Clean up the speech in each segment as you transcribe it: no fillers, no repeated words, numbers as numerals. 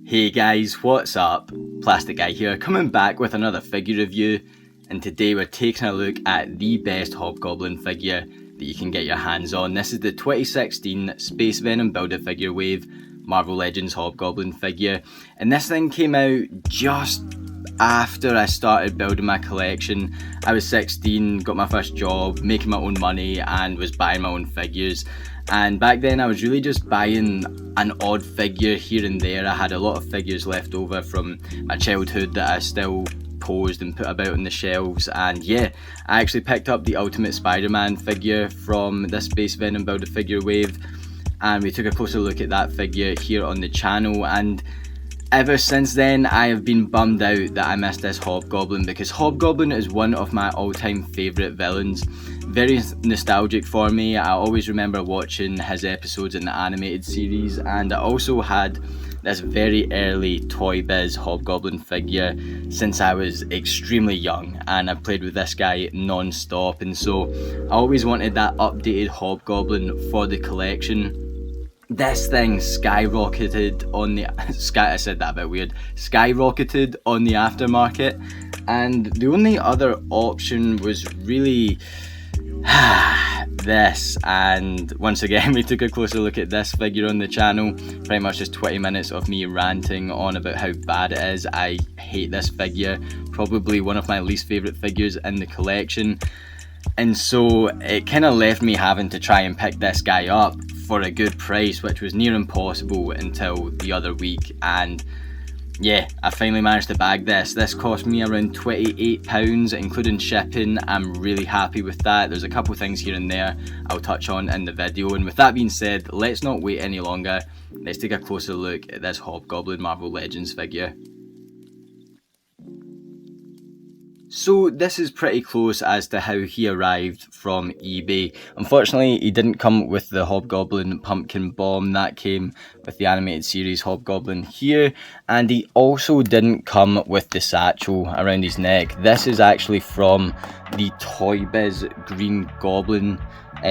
Hey guys, what's up? Plastic Guy here, coming back with another figure review, and today we're taking a look at the best Hobgoblin figure that you can get your hands on. This is the 2016 Space Venom Build-A-Figure Wave Marvel Legends Hobgoblin figure, and this thing came out just after I started building my collection. I was 16, got my first job, making my own money, and was buying my own figures. And back then I was really just buying an odd figure here and there. I had a lot of figures left over from my childhood that I still posed and put about on the shelves, and yeah, I actually picked up the Ultimate Spider-Man figure from the Space Venom Build-A-Figure Wave, and we took a closer look at that figure here on the channel. And ever since then, I have been bummed out that I missed this Hobgoblin, because Hobgoblin is one of my all-time favourite villains. Very nostalgic for me. I always remember watching his episodes in the animated series, and I also had this very early Toy Biz Hobgoblin figure since I was extremely young, and I played with this guy non-stop, and so I always wanted that updated Hobgoblin for the collection. This thing skyrocketed on the I said that a bit weird. Skyrocketed on the aftermarket, and the only other option was really this. And once again, we took a closer look at this figure on the channel. Pretty much just 20 minutes of me ranting on about how bad it is. I hate this figure. Probably one of my least favourite figures in the collection. And so it kind of left me having to try and pick this guy up for a good price, which was near impossible until the other week. And yeah, I finally managed to bag this. This cost me around £28, including shipping. I'm really happy with that. There's a couple things here and there I'll touch on in the video. And with that being said, let's not wait any longer. Let's take a closer look at this Hobgoblin Marvel Legends figure. So this is pretty close as to how he arrived from eBay. Unfortunately, he didn't come with the Hobgoblin Pumpkin Bomb. That came with the animated series Hobgoblin here. And he also didn't come with the satchel around his neck. This is actually from the Toy Biz Green Goblin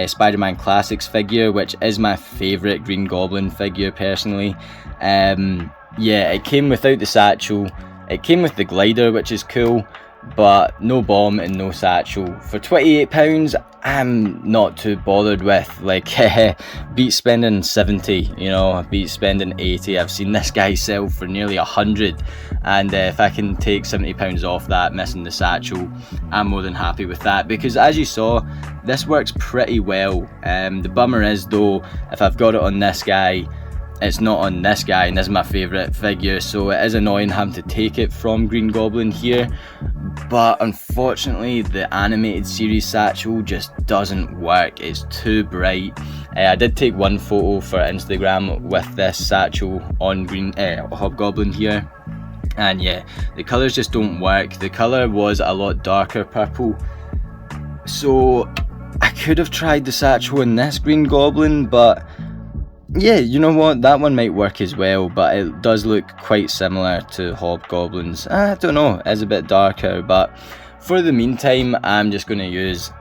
Spider-Man Classics figure, which is my favourite Green Goblin figure personally. Yeah, it came without the satchel. It came with the glider, which is cool, but no bomb and no satchel. For £28, I'm not too bothered with. Like, beat spending 70, you know, beat spending 80. I've seen this guy sell for nearly 100, and if I can take £70 off that, missing the satchel, I'm more than happy with that, because as you saw, this works pretty well. The bummer is though, if I've got it on this guy, it's not on this guy, and this is my favourite figure, so it is annoying having to take it from Green Goblin here. But unfortunately, the animated series satchel just doesn't work. It's too bright. I did take one photo for Instagram with this satchel on Hobgoblin here, and yeah, the colours just don't work. The colour was a lot darker purple, so I could have tried the satchel in this Green Goblin, but yeah, you know what, that one might work as well, but it does look quite similar to Hobgoblin's. I don't know, it's a bit darker, but for the meantime, I'm just going to use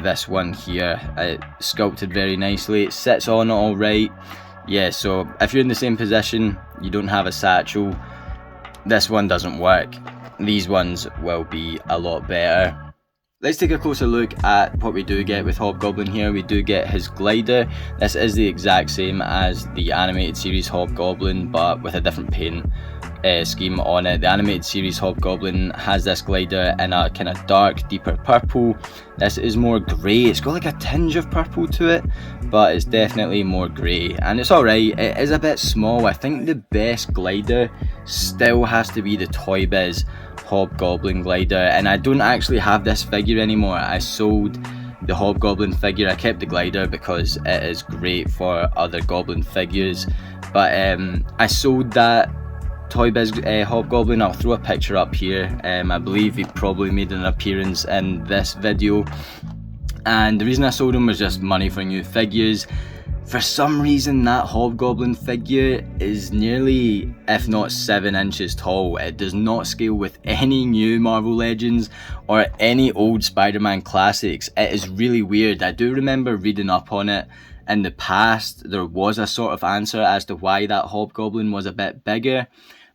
this one here. It's sculpted very nicely, it sits on alright. Yeah, so if you're in the same position, you don't have a satchel, this one doesn't work. These ones will be a lot better. Let's take a closer look at what we do get with Hobgoblin here. We do get his glider. This is the exact same as the animated series Hobgoblin, but with a different paint scheme on it. The animated series Hobgoblin has this glider in a kind of dark, deeper purple. This is more grey. It's got like a tinge of purple to it, but it's definitely more grey, and it's alright. It is a bit small. I think the best glider still has to be the Toy Biz Hobgoblin glider, and I don't actually have this figure anymore. I sold the Hobgoblin figure. I kept the glider because it is great for other Goblin figures, but I sold that Toy Biz Hobgoblin. I'll throw a picture up here. I believe he probably made an appearance in this video, and the reason I sold him was just money for new figures. For some reason, that Hobgoblin figure is nearly, if not 7 inches tall. It does not scale with any new Marvel Legends or any old Spider-Man classics. It is really weird. I do remember reading up on it in the past. There was a sort of answer as to why that Hobgoblin was a bit bigger,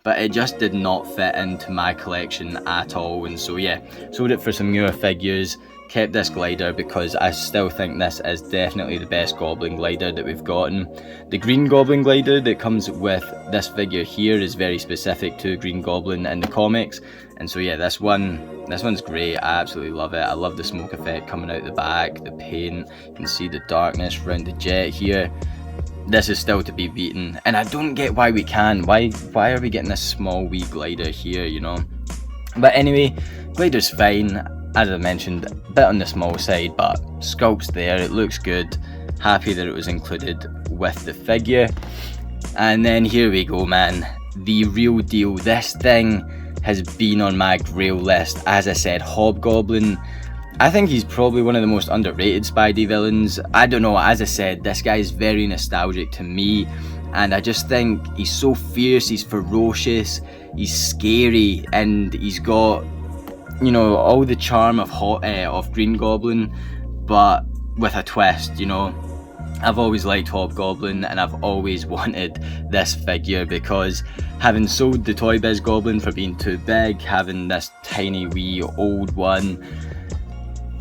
but it just did not fit into my collection at all. And so yeah, sold it for some newer figures, kept this glider because I still think this is definitely the best Goblin glider that we've gotten. The Green Goblin glider that comes with this figure here is very specific to Green Goblin in the comics, and so yeah, this one's great. I absolutely love it. I love the smoke effect coming out the back, the paint, you can see the darkness around the jet here. This is still to be beaten, and I don't get why we can. Why are we getting this small wee glider here, you know? But anyway, glider's fine. As I mentioned, a bit on the small side, but sculpt's there, it looks good. Happy that it was included with the figure. And then here we go, man. The real deal. This thing has been on my grail list. As I said, Hobgoblin. I think he's probably one of the most underrated Spidey villains. I don't know, as I said, this guy is very nostalgic to me. And I just think he's so fierce, he's ferocious, he's scary, and he's got, you know, all the charm of Green Goblin, but with a twist, you know. I've always liked Hobgoblin, and I've always wanted this figure because having sold the Toy Biz Goblin for being too big, having this tiny wee old one,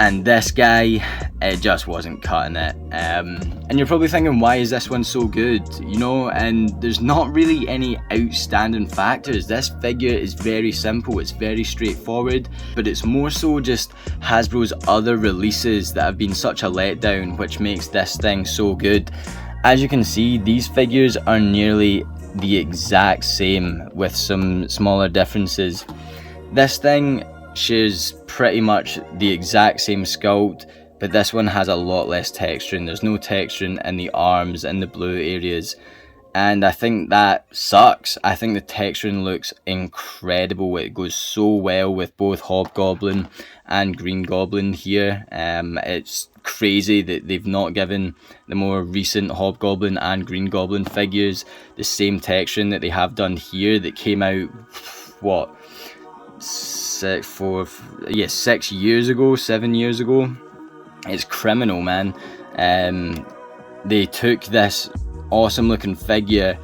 and this guy, it just wasn't cutting it. And you're probably thinking, why is this one so good? You know, and there's not really any outstanding factors. This figure is very simple, it's very straightforward, but it's more so just Hasbro's other releases that have been such a letdown, which makes this thing so good. As you can see, these figures are nearly the exact same with some smaller differences. This thing shares pretty much the exact same sculpt, but this one has a lot less texturing. There's no texturing in the arms and the blue areas, and I think that sucks. I think the texturing looks incredible. It goes so well with both Hobgoblin and Green Goblin here. It's crazy that they've not given the more recent Hobgoblin and Green Goblin figures the same texturing that they have done here, that came out, what, 6 years ago, 7 years ago. It's criminal, man. They took this awesome looking figure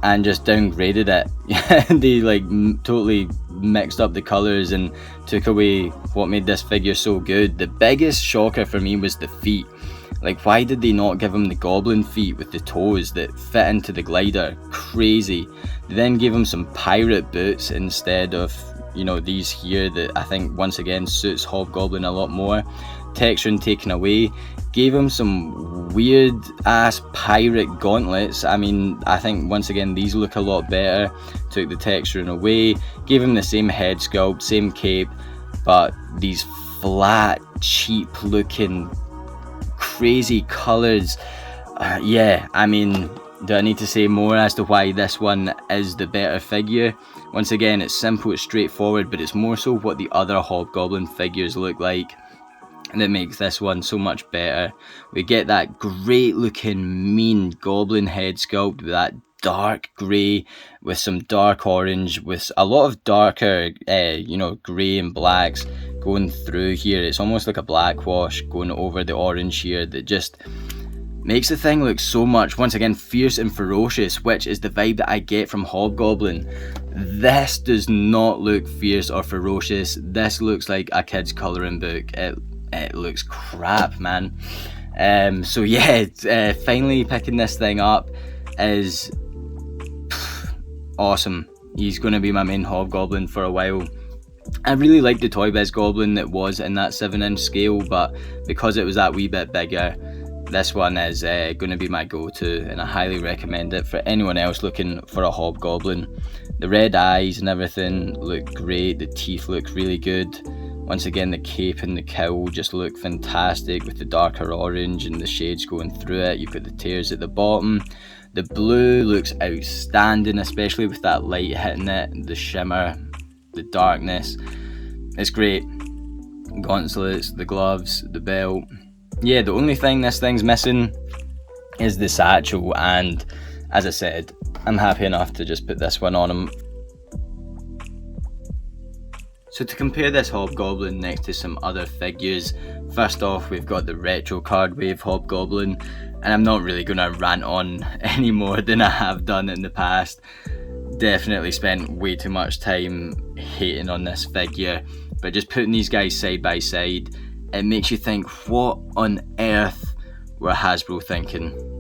and just downgraded it. They like totally mixed up the colors and took away what made this figure so good. The biggest shocker for me was the feet. Like, why did they not give him the Goblin feet with the toes that fit into the glider? Crazy. They then gave him some pirate boots instead of, you know, these here that I think once again suits Hobgoblin a lot more. Texturing taken away. Gave him some weird ass pirate gauntlets. I mean, I think once again these look a lot better. Took the texturing away. Gave him the same head sculpt, same cape, but these flat, cheap looking, crazy colours. Yeah, I mean, do I need to say more as to why this one is the better figure? Once again, it's simple, it's straightforward, but it's more so what the other Hobgoblin figures look like that makes this one so much better. We get that great looking mean goblin head sculpt with that dark grey with some dark orange with a lot of darker you know, grey and blacks going through here. It's almost like a black wash going over the orange here that just makes the thing look so much, once again, fierce and ferocious, which is the vibe that I get from Hobgoblin. This does not look fierce or ferocious. This looks like a kid's colouring book. It looks crap, man. So yeah, finally picking this thing up is awesome. He's going to be my main Hobgoblin for a while. I really liked the Toy Biz Goblin that was in that 7-inch scale, but because it was that wee bit bigger, this one is going to be my go-to, and I highly recommend it for anyone else looking for a Hobgoblin. The red eyes and everything look great, the teeth look really good. Once again, the cape and the cowl just look fantastic with the darker orange and the shades going through it. You've got the tears at the bottom. The blue looks outstanding, especially with that light hitting it, the shimmer, the darkness. It's great. Gauntlets, the gloves, the belt. Yeah, the only thing this thing's missing is the satchel, and as I said, I'm happy enough to just put this one on him. So to compare this Hobgoblin next to some other figures, first off we've got the Retro Card Wave Hobgoblin, and I'm not really going to rant on any more than I have done in the past. definitely spent way too much time hating on this figure, but just putting these guys side by side, it makes you think, what on earth were Hasbro thinking?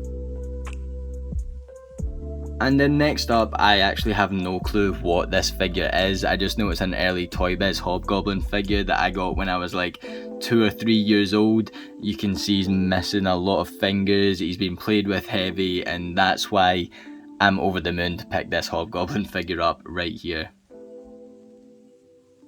And then next up, I actually have no clue what this figure is. I just know it's an early Toy Biz Hobgoblin figure that I got when I was like 2 or 3 years old. You can see he's missing a lot of fingers, he's been played with heavy, and that's why I'm over the moon to pick this Hobgoblin figure up right here.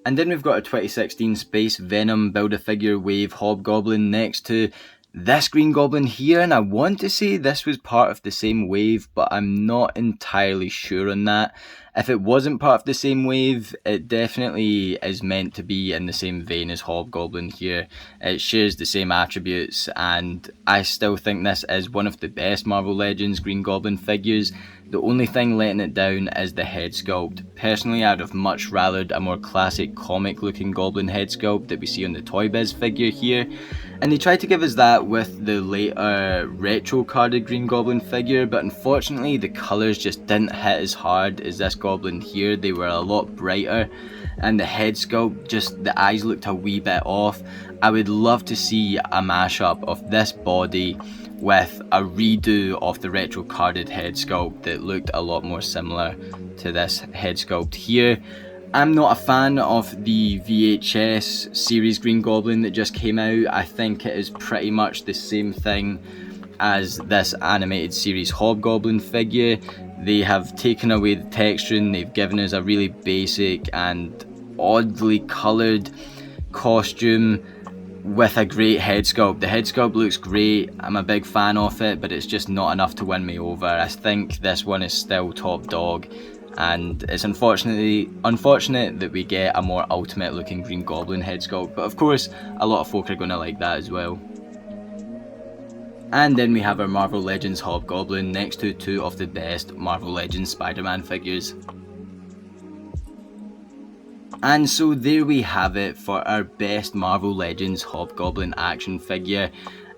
And then we've got a 2016 Space Venom Build-A-Figure Wave Hobgoblin next to this Green Goblin here, and I want to say this was part of the same wave, but I'm not entirely sure on that. If it wasn't part of the same wave, it definitely is meant to be in the same vein as Hobgoblin here. It shares the same attributes, and I still think this is one of the best Marvel Legends Green Goblin figures. The only thing letting it down is the head sculpt. Personally, I'd have much rathered a more classic comic looking Goblin head sculpt that we see on the Toy Biz figure here. And they tried to give us that with the later retro carded Green Goblin figure, but unfortunately the colours just didn't hit as hard as this Goblin here. They were a lot brighter, and the head sculpt, just the eyes looked a wee bit off. I would love to see a mashup of this body with a redo of the retro carded head sculpt that looked a lot more similar to this head sculpt here. I'm not a fan of the VHS series Green Goblin that just came out. I think it is pretty much the same thing as this animated series Hobgoblin figure. They have taken away the texturing, they've given us a really basic and oddly coloured costume with a great head sculpt. The head sculpt looks great, I'm a big fan of it, but it's just not enough to win me over. I think this one is still top dog, and it's unfortunate that we get a more ultimate looking Green Goblin head sculpt, but of course a lot of folk are going to like that as well. And then we have our Marvel Legends Hobgoblin next to two of the best Marvel Legends Spider-Man figures. And so there we have it for our best Marvel Legends Hobgoblin action figure,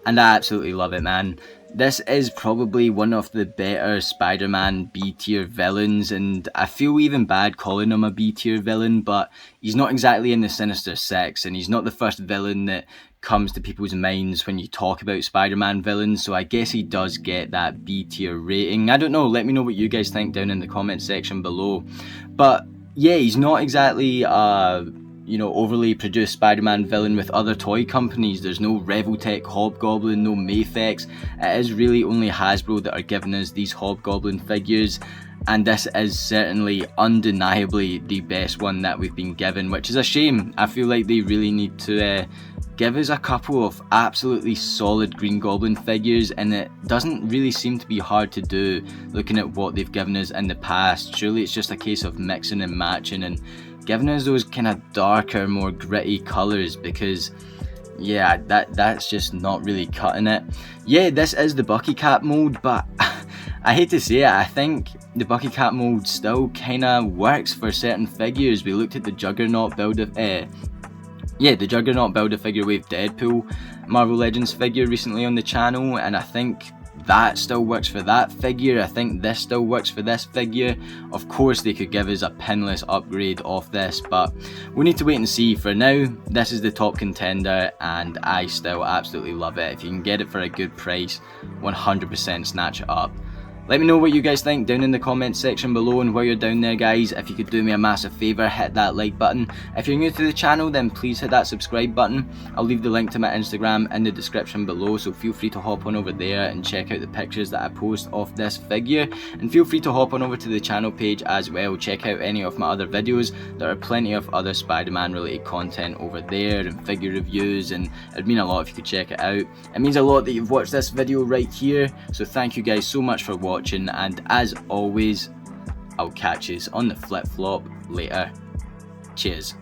and I absolutely love it, man. This is probably one of the better Spider-Man B-tier villains, and I feel even bad calling him a B-tier villain, but he's not exactly in the Sinister Six, and he's not the first villain that comes to people's minds when you talk about Spider-Man villains, so I guess he does get that B-tier rating. I don't know, let me know what you guys think down in the comment section below. But yeah, he's not exactly overly produced Spider-Man villain with other toy companies. There's no Revoltech Hobgoblin, no Mafex. It is really only Hasbro that are giving us these Hobgoblin figures, and this is certainly undeniably the best one that we've been given, which is a shame. I feel like they really need to give us a couple of absolutely solid Green Goblin figures, and it doesn't really seem to be hard to do looking at what they've given us in the past. Surely it's just a case of mixing and matching and giving us those kind of darker, more gritty colours, because yeah, that's just not really cutting it. Yeah, this is the Bucky Cap mold, but I hate to say it, I think the Bucky Cap mold still kind of works for certain figures. We looked at the Juggernaut the Juggernaut Build-A-Figure Wave Deadpool Marvel Legends figure recently on the channel, and I think that still works for that figure. I think this still works for this figure. Of course they could give us a pinless upgrade of this, but we need to wait and see. For now, this is the top contender, and I still absolutely love it. If you can get it for a good price, 100% snatch it up. Let me know what you guys think down in the comments section below, and while you're down there guys, if you could do me a massive favour, hit that like button. If you're new to the channel, then please hit that subscribe button. I'll leave the link to my Instagram in the description below, so feel free to hop on over there and check out the pictures that I post of this figure, and feel free to hop on over to the channel page as well. Check out any of my other videos. There are plenty of other Spider-Man related content over there, and figure reviews, and it'd mean a lot if you could check it out. It means a lot that you've watched this video right here, so thank you guys so much for watching. And as always, I'll catch you on the flip flop later. Cheers.